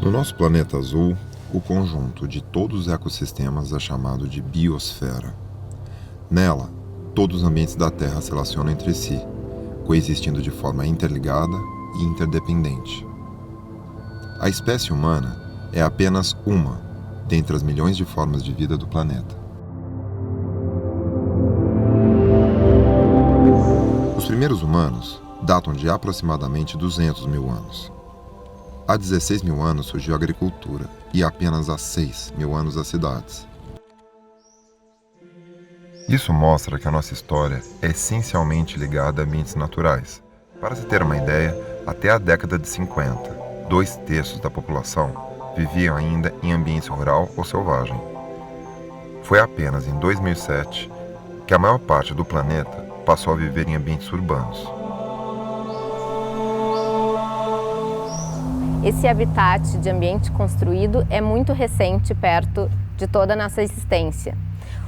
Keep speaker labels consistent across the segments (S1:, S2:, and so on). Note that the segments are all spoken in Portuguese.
S1: No nosso planeta azul, o conjunto de todos os ecossistemas é chamado de biosfera. Nela, todos os ambientes da Terra se relacionam entre si, coexistindo de forma interligada e interdependente. A espécie humana é apenas uma dentre as milhões de formas de vida do planeta. Os primeiros humanos datam de aproximadamente 200 mil anos. Há 16 mil anos surgiu a agricultura e apenas há 6 mil anos as cidades. Isso mostra que a nossa história é essencialmente ligada a ambientes naturais. Para se ter uma ideia, até a década de 50, 2/3 da população viviam ainda em ambiente rural ou selvagem. Foi apenas em 2007 que a maior parte do planeta passou a viver em ambientes urbanos.
S2: Esse habitat de ambiente construído é muito recente perto de toda a nossa existência.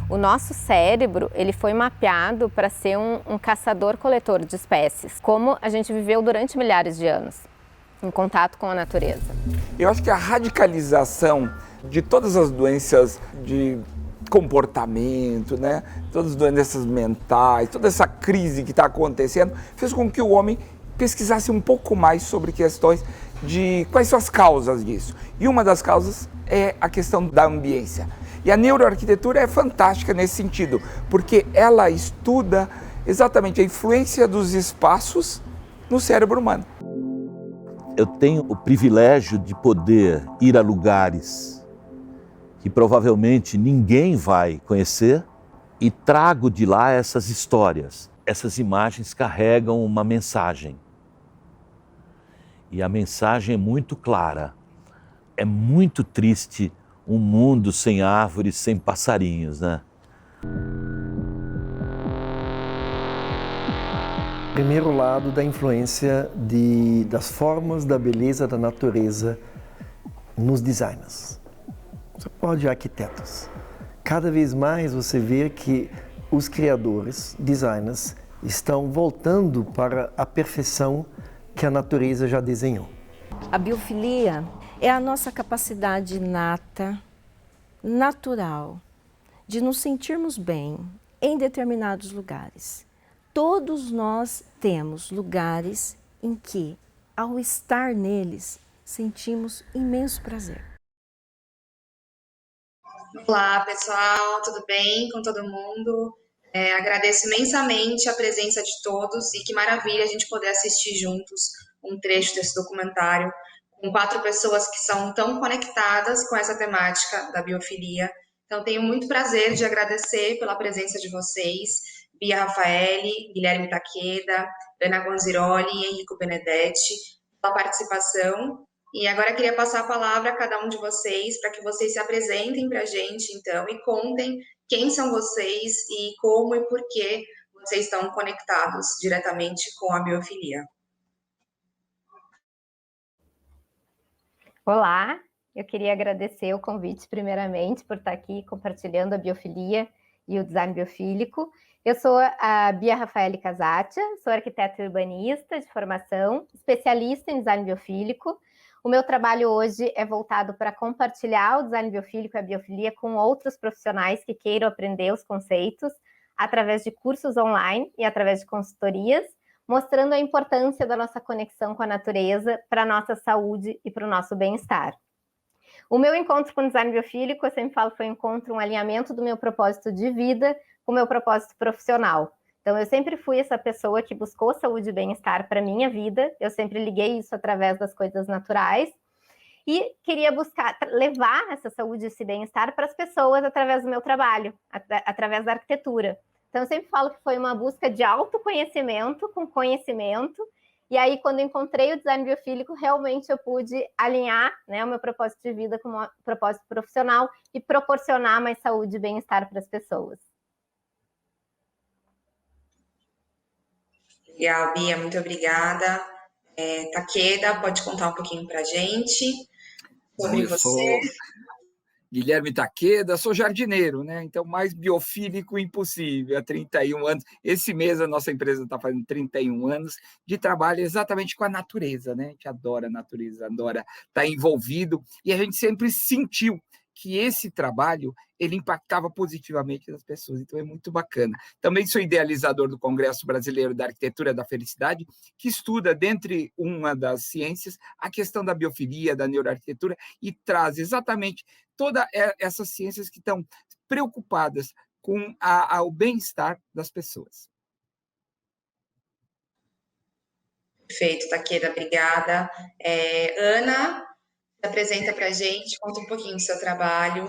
S2: O nosso cérebro ele foi mapeado para ser um caçador-coletor de espécies, como a gente viveu durante milhares de anos, em contato com a natureza.
S3: Eu acho que a radicalização de todas as doenças de comportamento, né? Todas as doenças mentais, toda essa crise que está acontecendo, fez com que o homem pesquisasse um pouco mais sobre questões de quais são as causas disso. E uma das causas é a questão da ambiência. E a neuroarquitetura é fantástica nesse sentido, porque ela estuda exatamente a influência dos espaços no cérebro humano.
S4: Eu tenho o privilégio de poder ir a lugares que provavelmente ninguém vai conhecer e trago de lá essas histórias. Essas imagens carregam uma mensagem. E a mensagem é muito clara. É muito triste um mundo sem árvores, sem passarinhos, né?
S5: Primeiro lado da influência das formas da beleza da natureza nos designers. Você pode ir arquitetos. Cada vez mais você vê que os criadores, designers, estão voltando para a perfeição que a natureza já desenhou.
S6: A biofilia é a nossa capacidade inata, natural, de nos sentirmos bem em determinados lugares. Todos nós temos lugares em que, ao estar neles, sentimos imenso prazer.
S7: Olá, pessoal, tudo bem com todo mundo? Agradeço imensamente a presença de todos e que maravilha a gente poder assistir juntos um trecho desse documentário com 4 pessoas que são tão conectadas com essa temática da biofilia. Então, tenho muito prazer de agradecer pela presença de vocês, Bia Raffaelli, Guilherme Takeda, Ana Gonziroli e Enrico Benedetti, pela participação. E agora eu queria passar a palavra a cada um de vocês para que vocês se apresentem para a gente, então, e contem quem são vocês e como e por que vocês estão conectados diretamente com a biofilia.
S2: Olá, eu queria agradecer o convite primeiramente por estar aqui compartilhando a biofilia e o design biofílico. Eu sou a Bia Raffaelli Casaccia, sou arquiteta urbanista de formação, especialista em design biofílico. O meu trabalho hoje é voltado para compartilhar o design biofílico e a biofilia com outros profissionais que queiram aprender os conceitos através de cursos online e através de consultorias, mostrando a importância da nossa conexão com a natureza para a nossa saúde e para o nosso bem-estar. O meu encontro com o design biofílico, eu sempre falo, foi um alinhamento do meu propósito de vida com o meu propósito profissional. Então, eu sempre fui essa pessoa que buscou saúde e bem-estar para a minha vida, eu sempre liguei isso através das coisas naturais, e queria levar essa saúde e esse bem-estar para as pessoas através do meu trabalho, através da arquitetura. Então, eu sempre falo que foi uma busca de autoconhecimento com conhecimento, e aí, quando encontrei o design biofílico, realmente eu pude alinhar, né, o meu propósito de vida com o propósito profissional e proporcionar mais saúde e bem-estar para as pessoas.
S7: Legal, Bia, muito obrigada. Takeda, pode contar um pouquinho para a gente sobre você?
S3: Guilherme Takeda, sou jardineiro, né? Então, mais biofílico impossível, há 31 anos. Esse mês a nossa empresa está fazendo 31 anos de trabalho exatamente com a natureza, né? A gente adora a natureza, adora estar envolvido, e a gente sempre sentiu que esse trabalho ele impactava positivamente as pessoas, então é muito bacana. Também sou idealizador do Congresso Brasileiro da Arquitetura da Felicidade, que estuda, dentre uma das ciências, a questão da biofilia, da neuroarquitetura, e traz exatamente todas essas ciências que estão preocupadas com o bem-estar das pessoas.
S7: Perfeito, Takeda, obrigada. Ana, se apresenta para a gente, conta um pouquinho do seu trabalho.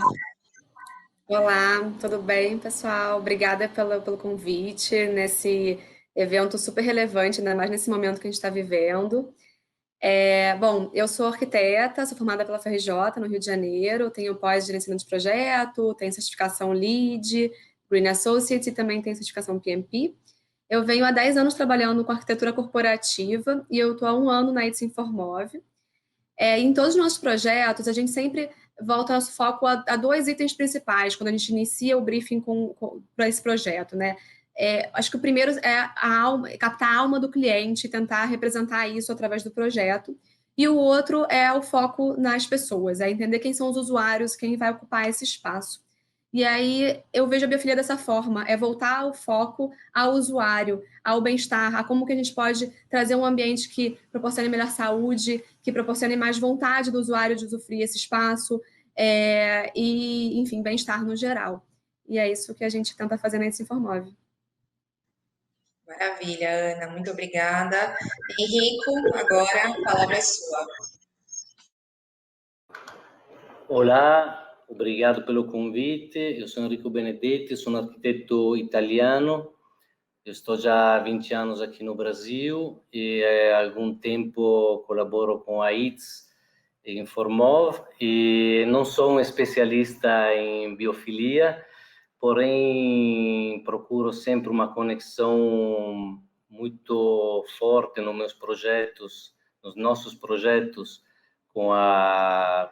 S8: Olá, tudo bem, pessoal? Obrigada pelo convite nesse evento super relevante, ainda mais nesse momento que a gente está vivendo. Bom, eu sou arquiteta, sou formada pela FRJ, no Rio de Janeiro, tenho pós-gerenciamento de projeto, tenho certificação LEED, Green Associate e também tenho certificação PMP. Eu venho há 10 anos trabalhando com arquitetura corporativa e eu estou há 1 ano na ITS Informove. Em todos os nossos projetos, a gente sempre volta nosso foco a 2 itens principais quando a gente inicia o briefing para esse projeto, né? Acho que o primeiro é captar a alma do cliente, tentar representar isso através do projeto. E o outro é o foco nas pessoas, é entender quem são os usuários, quem vai ocupar esse espaço. E aí eu vejo a biofilia dessa forma, é voltar o foco ao usuário, ao bem-estar, a como que a gente pode trazer um ambiente que proporcione melhor saúde, que proporcione mais vontade do usuário de usufruir esse espaço, e, enfim, bem-estar no geral. E é isso que a gente tenta fazer na ITS Informove.
S7: Maravilha, Ana, muito obrigada. Henrico, agora a palavra é sua.
S9: Olá, obrigado pelo convite. Eu sou Enrico Benedetti, sou um arquiteto italiano. Eu estou já há 20 anos aqui no Brasil e há algum tempo colaboro com a ITS Informove e não sou um especialista em biofilia, porém procuro sempre uma conexão muito forte nos meus projetos, nos nossos projetos, com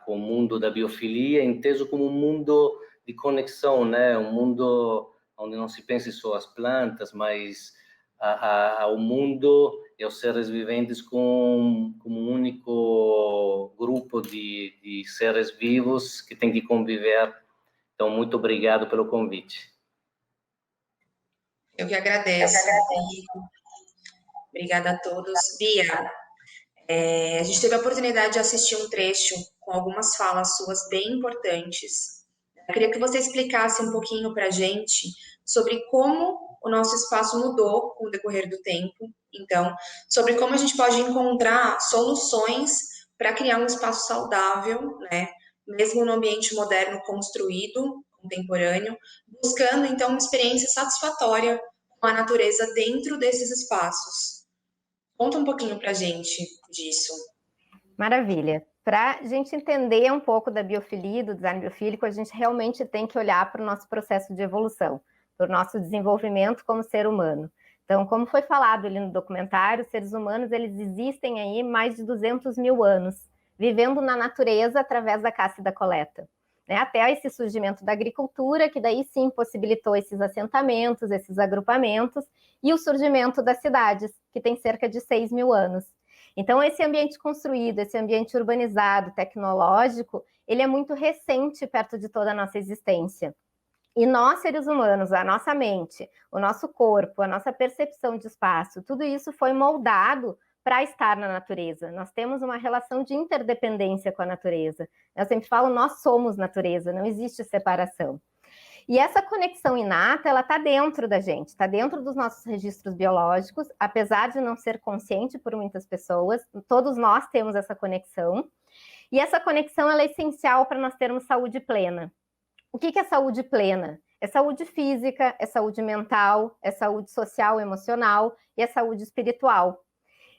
S9: o mundo da biofilia, enteso como um mundo de conexão, né? Um mundo onde não se pense só as plantas, mas ao mundo e aos seres viventes como um único grupo de seres vivos que tem que conviver. Então, muito obrigado pelo convite.
S7: Eu que agradeço. Obrigada a todos. Bia, a gente teve a oportunidade de assistir um trecho com algumas falas suas bem importantes. Eu queria que você explicasse um pouquinho para a gente sobre como o nosso espaço mudou com o decorrer do tempo. Então, sobre como a gente pode encontrar soluções para criar um espaço saudável, né? Mesmo no ambiente moderno construído, contemporâneo, buscando, então, uma experiência satisfatória com a natureza dentro desses espaços. Conta um pouquinho para a gente disso.
S2: Maravilha. Para a gente entender um pouco da biofilia, do design biofílico, a gente realmente tem que olhar para o nosso processo de evolução, para o nosso desenvolvimento como ser humano. Então, como foi falado ali no documentário, os seres humanos eles existem aí mais de 200 mil anos, vivendo na natureza através da caça e da coleta. Né? Até esse surgimento da agricultura, que daí sim possibilitou esses assentamentos, esses agrupamentos, e o surgimento das cidades, que tem cerca de 6 mil anos. Então, esse ambiente construído, esse ambiente urbanizado, tecnológico, ele é muito recente perto de toda a nossa existência. E nós, seres humanos, a nossa mente, o nosso corpo, a nossa percepção de espaço, tudo isso foi moldado para estar na natureza. Nós temos uma relação de interdependência com a natureza. Eu sempre falo, nós somos natureza, não existe separação. E essa conexão inata, ela está dentro da gente, está dentro dos nossos registros biológicos, apesar de não ser consciente por muitas pessoas, todos nós temos essa conexão. E essa conexão ela é essencial para nós termos saúde plena. O que é saúde plena? É saúde física, é saúde mental, é saúde social, emocional e é saúde espiritual.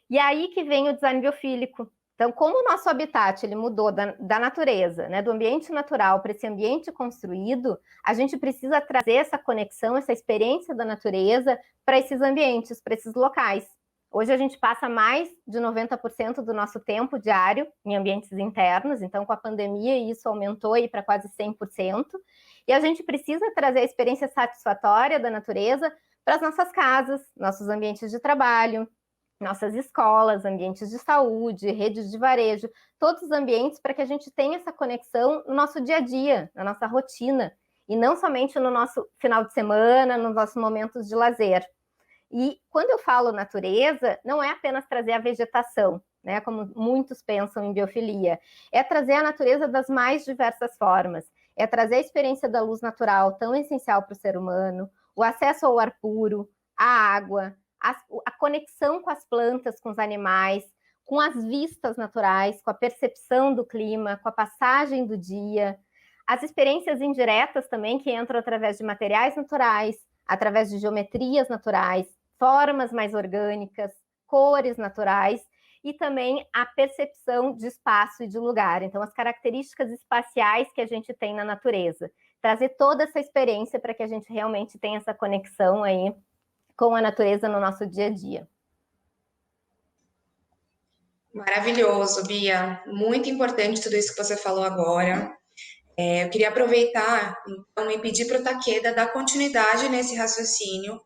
S2: E aí que vem o design biofílico. Então, como o nosso habitat ele mudou da natureza, né, do ambiente natural para esse ambiente construído, a gente precisa trazer essa conexão, essa experiência da natureza para esses ambientes, para esses locais. Hoje a gente passa mais de 90% do nosso tempo diário em ambientes internos, então com a pandemia isso aumentou aí para quase 100%, e a gente precisa trazer a experiência satisfatória da natureza para as nossas casas, nossos ambientes de trabalho, nossas escolas, ambientes de saúde, redes de varejo, todos os ambientes para que a gente tenha essa conexão no nosso dia a dia, na nossa rotina, e não somente no nosso final de semana, nos nossos momentos de lazer. E quando eu falo natureza, não é apenas trazer a vegetação, né, como muitos pensam em biofilia, é trazer a natureza das mais diversas formas, é trazer a experiência da luz natural, tão essencial para o ser humano, o acesso ao ar puro, à água, a conexão com as plantas, com os animais, com as vistas naturais, com a percepção do clima, com a passagem do dia, as experiências indiretas também, que entram através de materiais naturais, através de geometrias naturais, formas mais orgânicas, cores naturais, e também a percepção de espaço e de lugar. Então, as características espaciais que a gente tem na natureza. Trazer toda essa experiência para que a gente realmente tenha essa conexão aí com a natureza no nosso dia a dia.
S7: Maravilhoso, Bia. Muito importante tudo isso que você falou agora. Eu queria aproveitar, então, e pedir para o Takeda dar continuidade nesse raciocínio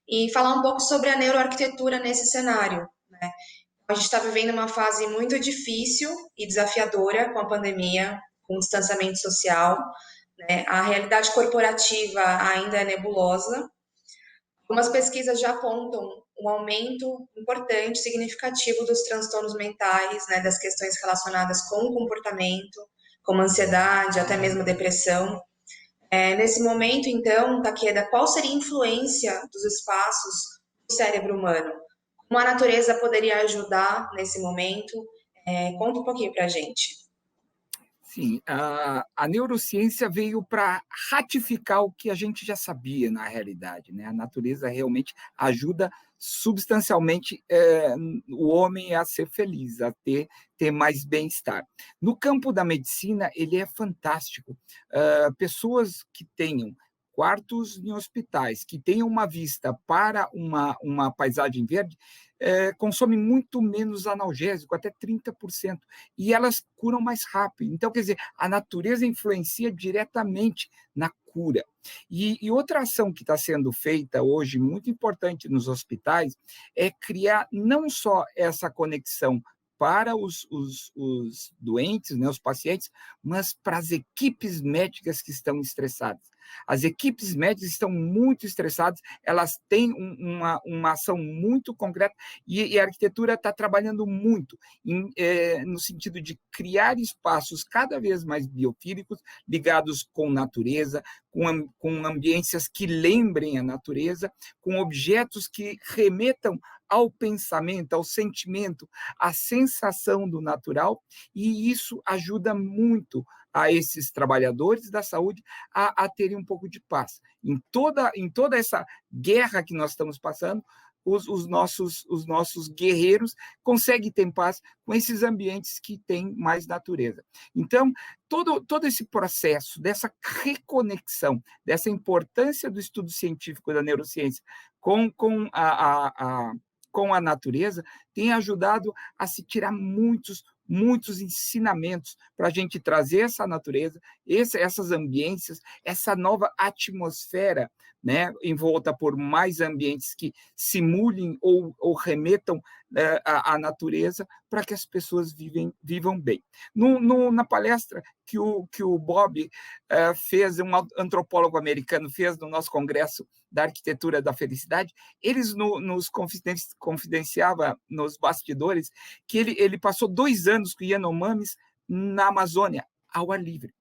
S7: e falar um pouco sobre a neuroarquitetura nesse cenário, né? A gente está vivendo uma fase muito difícil e desafiadora com a pandemia, com o distanciamento social, né? A realidade corporativa ainda é nebulosa. Algumas pesquisas já apontam um aumento importante, significativo dos transtornos mentais, né, das questões relacionadas com o comportamento, como ansiedade, até mesmo depressão. Nesse momento, então, Takeda, qual seria a influência dos espaços do cérebro humano? Como a natureza poderia ajudar nesse momento? Conta um pouquinho para a gente.
S3: Sim, a neurociência veio para ratificar o que a gente já sabia na realidade, né? A natureza realmente ajuda substancialmente o homem a ser feliz, a ter mais bem-estar. No campo da medicina, ele é fantástico. Pessoas que tenham quartos em hospitais, que tenham uma vista para uma paisagem verde, consomem muito menos analgésico, até 30%, e elas curam mais rápido. Então, quer dizer, a natureza influencia diretamente na cura. E outra ação que está sendo feita hoje, muito importante nos hospitais, é criar não só essa conexão para os doentes, né, os pacientes, mas para as equipes médicas que estão estressadas. As equipes médicas estão muito estressadas, elas têm uma ação muito concreta e a arquitetura está trabalhando muito no sentido de criar espaços cada vez mais biofílicos, ligados com natureza, com ambiências que lembrem a natureza, com objetos que remetam ao pensamento, ao sentimento, à sensação do natural, e isso ajuda muito a esses trabalhadores da saúde a terem um pouco de paz. Em toda essa guerra que nós estamos passando, os nossos guerreiros conseguem ter paz com esses ambientes que têm mais natureza. Então, todo esse processo dessa reconexão, dessa importância do estudo científico da neurociência com a natureza, tem ajudado a se tirar muitos ensinamentos para a gente trazer essa natureza, essas ambiências, essa nova atmosfera, né, envolta por mais ambientes que simulem ou remetam à natureza, para que as pessoas vivam bem. Na palestra que o Bob fez, um antropólogo americano, fez no nosso Congresso da Arquitetura da Felicidade, eles nos confidenciava nos bastidores que ele passou 2 anos com Yanomamis na Amazônia, ao ar livre.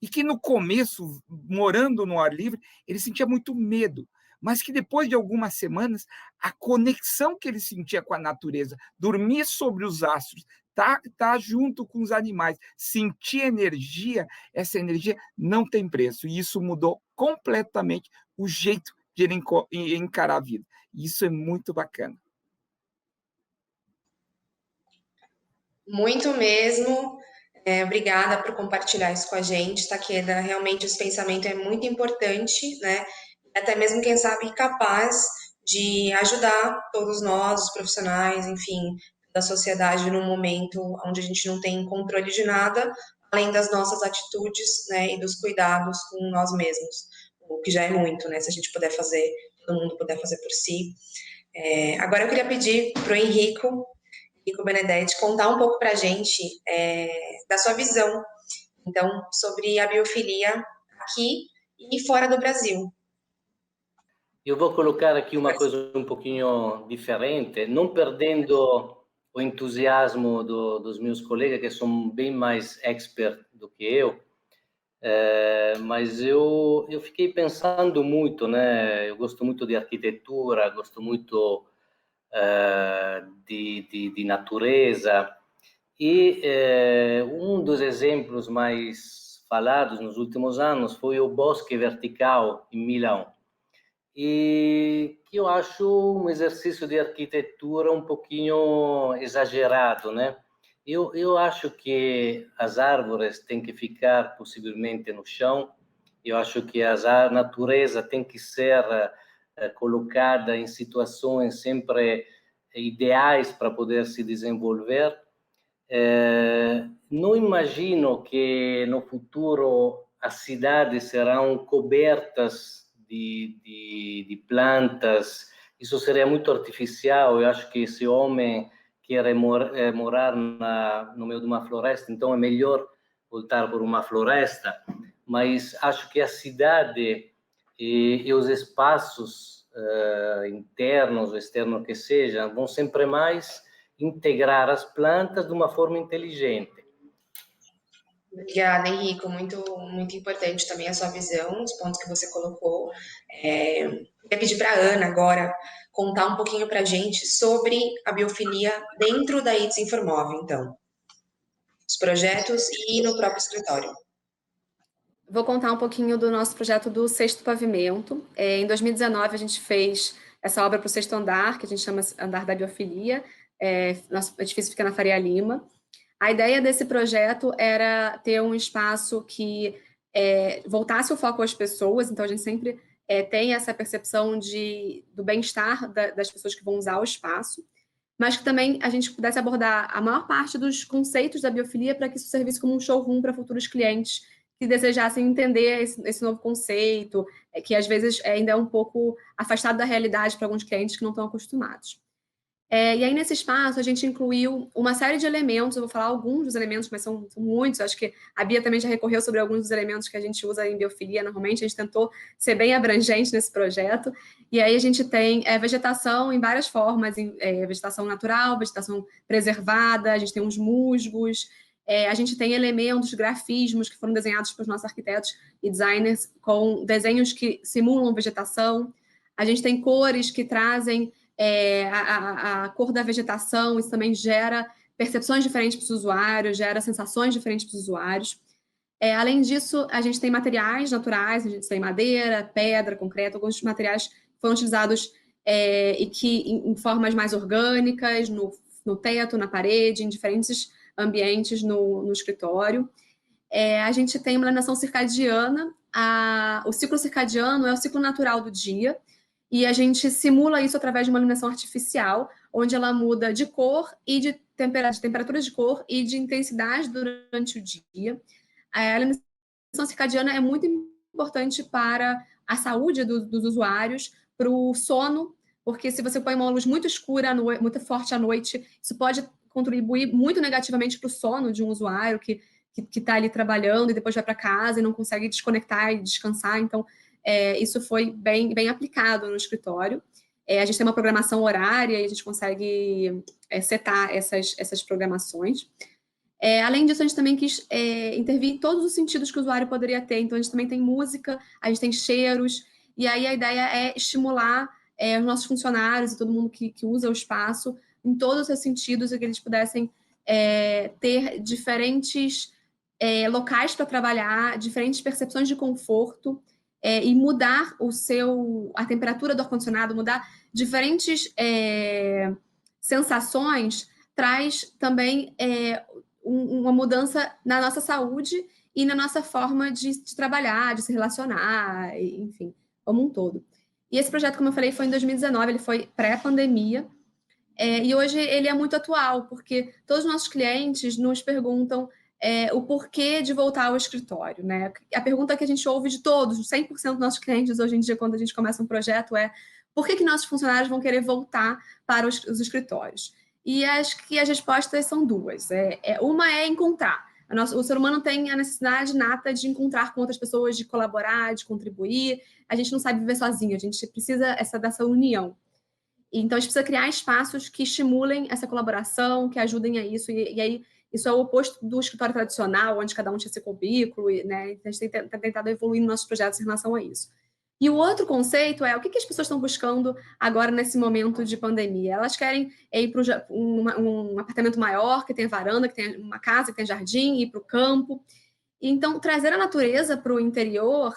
S3: E que no começo, morando no ar livre, ele sentia muito medo, mas que depois de algumas semanas, a conexão que ele sentia com a natureza, dormir sobre os astros, tá junto com os animais, sentir energia, essa energia não tem preço. E isso mudou completamente o jeito de ele encarar a vida. E isso é muito bacana.
S7: Muito mesmo. Obrigada por compartilhar isso com a gente, Takeda. Realmente esse pensamento é muito importante, né? Até mesmo, quem sabe, capaz de ajudar todos nós, os profissionais, enfim, da sociedade, num momento onde a gente não tem controle de nada, além das nossas atitudes, né, e dos cuidados com nós mesmos, o que já é muito, né, se a gente puder fazer, todo mundo puder fazer por si. Agora eu queria pedir para o Henrico Benedetti contar um pouco para a gente da sua visão, então, sobre a biofilia aqui e fora do Brasil.
S9: Eu vou colocar aqui uma coisa um pouquinho diferente, não perdendo o entusiasmo dos meus colegas, que são bem mais expert do que eu, mas eu fiquei pensando muito, né? Eu gosto muito de arquitetura, gosto muito de natureza, e um dos exemplos mais falados nos últimos anos foi o Bosque Vertical, em Milão, e que eu acho um exercício de arquitetura um pouquinho exagerado, né? Eu acho que as árvores têm que ficar possivelmente no chão, eu acho que a natureza tem que ser colocada em situações sempre ideais para poder se desenvolver. Não imagino que no futuro as cidades serão cobertas de plantas, isso seria muito artificial. Eu acho que se o homem quer morar no meio de uma floresta, então é melhor voltar por uma floresta, mas acho que a cidade e os espaços internos ou externos que sejam vão sempre mais integrar as plantas de uma forma inteligente.
S7: Obrigada, Henrico. Muito, muito importante também a sua visão, os pontos que você colocou. Queria pedir para a Ana agora contar um pouquinho para a gente sobre a biofilia dentro da ITS Informove, então. Os projetos e no próprio escritório.
S8: Vou contar um pouquinho do nosso projeto do Sexto Pavimento. Em 2019, a gente fez essa obra para o sexto andar, que a gente chama Andar da Biofilia. Nosso edifício fica na Faria Lima. A ideia desse projeto era ter um espaço que voltasse o foco às pessoas, então a gente sempre tem essa percepção do bem-estar das pessoas que vão usar o espaço, mas que também a gente pudesse abordar a maior parte dos conceitos da biofilia para que isso servisse como um showroom para futuros clientes que desejassem entender esse novo conceito, que às vezes ainda é um pouco afastado da realidade para alguns clientes que não estão acostumados. E aí, nesse espaço, a gente incluiu uma série de elementos, eu vou falar alguns dos elementos, mas são muitos, acho que a Bia também já recorreu sobre alguns dos elementos que a gente usa em biofilia normalmente, a gente tentou ser bem abrangente nesse projeto, e aí a gente tem vegetação em várias formas, vegetação natural, vegetação preservada, a gente tem uns musgos, a gente tem elementos, grafismos que foram desenhados pelos nossos arquitetos e designers com desenhos que simulam vegetação, a gente tem cores que trazem a cor da vegetação, isso também gera percepções diferentes para os usuários, gera sensações diferentes para os usuários. Além disso, a gente tem materiais naturais, a gente tem madeira, pedra, concreto, alguns materiais que foram utilizados e que em formas mais orgânicas, no teto, na parede, em diferentes ambientes no escritório. A gente tem uma iluminação circadiana, o ciclo circadiano é o ciclo natural do dia, e a gente simula isso através de uma iluminação artificial, onde ela muda de cor e de temperatura de cor e de intensidade durante o dia. A iluminação circadiana é muito importante para a saúde dos usuários, para o sono, porque se você põe uma luz muito escura, muito forte à noite, isso pode contribuir muito negativamente para o sono de um usuário que está ali trabalhando e depois vai para casa e não consegue desconectar e descansar. Então, isso foi bem aplicado no escritório. A gente tem uma programação horária e a gente consegue setar essas programações. Além disso, a gente também quis intervir em todos os sentidos que o usuário poderia ter. Então, a gente também tem música, a gente tem cheiros, e aí a ideia é estimular os nossos funcionários e todo mundo que usa o espaço em todos os sentidos e que eles pudessem ter diferentes locais para trabalhar, diferentes percepções de conforto, e mudar a temperatura do ar-condicionado, mudar diferentes sensações, traz também uma mudança na nossa saúde e na nossa forma de trabalhar, de se relacionar, enfim, como um todo. E esse projeto, como eu falei, foi em 2019, ele foi pré-pandemia, e hoje ele é muito atual, porque todos os nossos clientes nos perguntam o porquê de voltar ao escritório, né? A pergunta que a gente ouve de todos, 100% dos nossos clientes hoje em dia, quando a gente começa um projeto, é por que nossos funcionários vão querer voltar para os escritórios? E acho que as respostas são duas. Uma é encontrar. O ser humano tem a necessidade nata de encontrar com outras pessoas, de colaborar, de contribuir. A gente não sabe viver sozinho, a gente precisa dessa união. Então, a gente precisa criar espaços que estimulem essa colaboração, que ajudem a isso. E aí, isso é o oposto do escritório tradicional, onde cada um tinha seu currículo, né? A gente tem tentado evoluir nos nossos projetos em relação a isso. E o outro conceito é o que as pessoas estão buscando agora nesse momento de pandemia. Elas querem ir para um apartamento maior, que tenha varanda, que tenha uma casa, que tenha jardim, ir para o campo. Então, trazer a natureza para o interior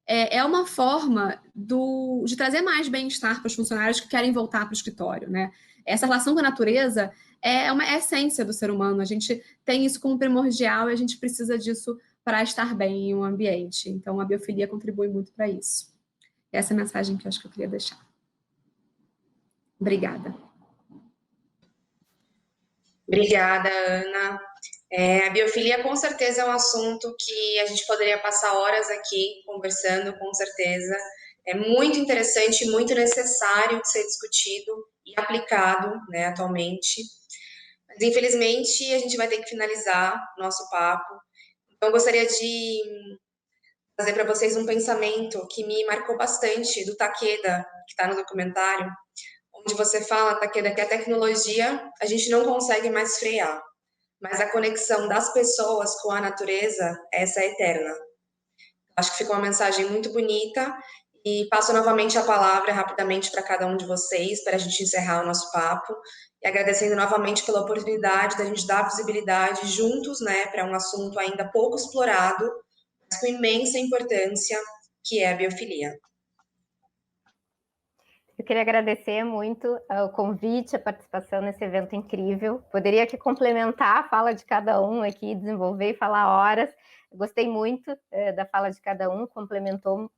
S8: é uma forma de trazer mais bem-estar para os funcionários que querem voltar para o escritório, né? Essa relação com a natureza é uma essência do ser humano. A gente tem isso como primordial e a gente precisa disso para estar bem em um ambiente. Então, a biofilia contribui muito para isso. Essa é a mensagem que eu acho que eu queria deixar. Obrigada.
S7: Obrigada, Ana. A biofilia com certeza é um assunto que a gente poderia passar horas aqui conversando, com certeza. É muito interessante e muito necessário de ser discutido e aplicado, né, atualmente. Mas, infelizmente, a gente vai ter que finalizar o nosso papo. Então, eu gostaria de trazer para vocês um pensamento que me marcou bastante, do Takeda, que está no documentário, onde você fala, Takeda, que a tecnologia a gente não consegue mais frear, mas a conexão das pessoas com a natureza, essa é eterna. Acho que ficou uma mensagem muito bonita e passo novamente a palavra rapidamente para cada um de vocês, para a gente encerrar o nosso papo, e agradecendo novamente pela oportunidade da gente dar visibilidade juntos, né, para um assunto ainda pouco explorado, mas com imensa importância, que é a biofilia.
S2: Eu queria agradecer muito o convite, a participação nesse evento incrível. Poderia aqui complementar a fala de cada um aqui, desenvolver e falar horas. Eu gostei muito da fala de cada um, complementou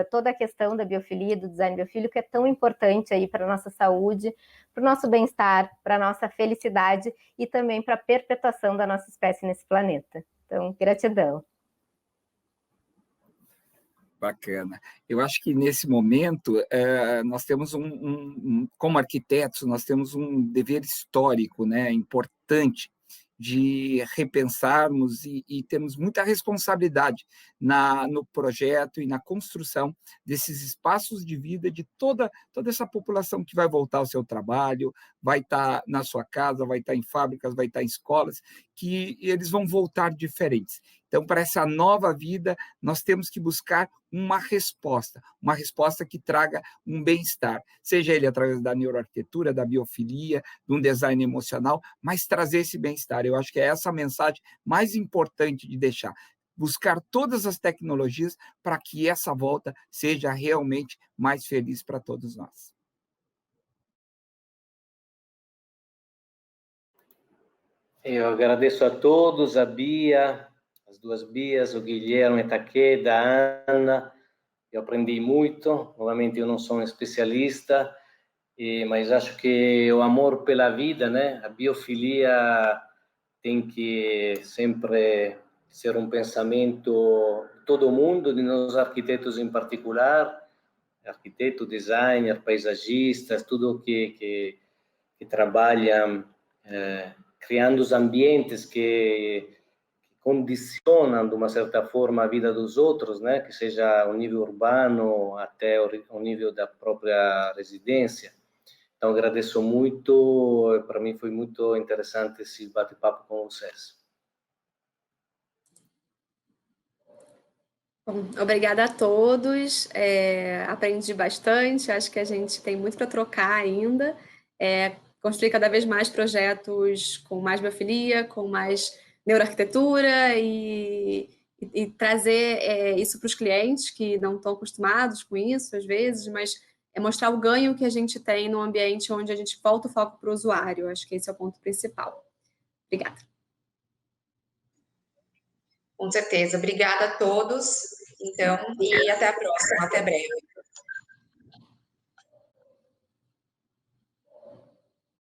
S2: toda a questão da biofilia, do design biofílico, que é tão importante aí para a nossa saúde, para o nosso bem-estar, para a nossa felicidade e também para a perpetuação da nossa espécie nesse planeta. Então, gratidão.
S3: Bacana. Eu acho que nesse momento nós temos como arquitetos, nós temos um dever histórico, né, importante de repensarmos e temos muita responsabilidade no projeto e na construção desses espaços de vida de toda essa população que vai voltar ao seu trabalho, vai estar na sua casa, vai estar em fábricas, vai estar em escolas, que eles vão voltar diferentes. Então, para essa nova vida, nós temos que buscar uma resposta que traga um bem-estar, seja ele através da neuroarquitetura, da biofilia, de um design emocional, mas trazer esse bem-estar. Eu acho que é essa a mensagem mais importante de deixar. Buscar todas as tecnologias para que essa volta seja realmente mais feliz para todos nós.
S9: Eu agradeço a todos, a Bia, as duas Bias, o Guilherme Takeda, a Ana. Eu aprendi muito. Novamente, eu não sou um especialista, mas acho que o amor pela vida, né? A biofilia tem que sempre ser um pensamento de todo mundo, de nós arquitetos em particular, arquiteto, designer, paisagistas, tudo que trabalham criando os ambientes que condicionam, de uma certa forma, a vida dos outros, né? Que seja o nível urbano até o nível da própria residência. Então, agradeço muito, para mim foi muito interessante esse bate-papo com vocês.
S8: Bom, obrigada a todos, aprendi bastante, acho que a gente tem muito para trocar ainda, construir cada vez mais projetos com mais biofilia, com mais neuroarquitetura e trazer isso para os clientes que não estão acostumados com isso, às vezes, mas mostrar o ganho que a gente tem no ambiente onde a gente volta o foco para o usuário. Acho que esse é o ponto principal. Obrigada.
S7: Com certeza. Obrigada a todos, então, e até a próxima. Até breve.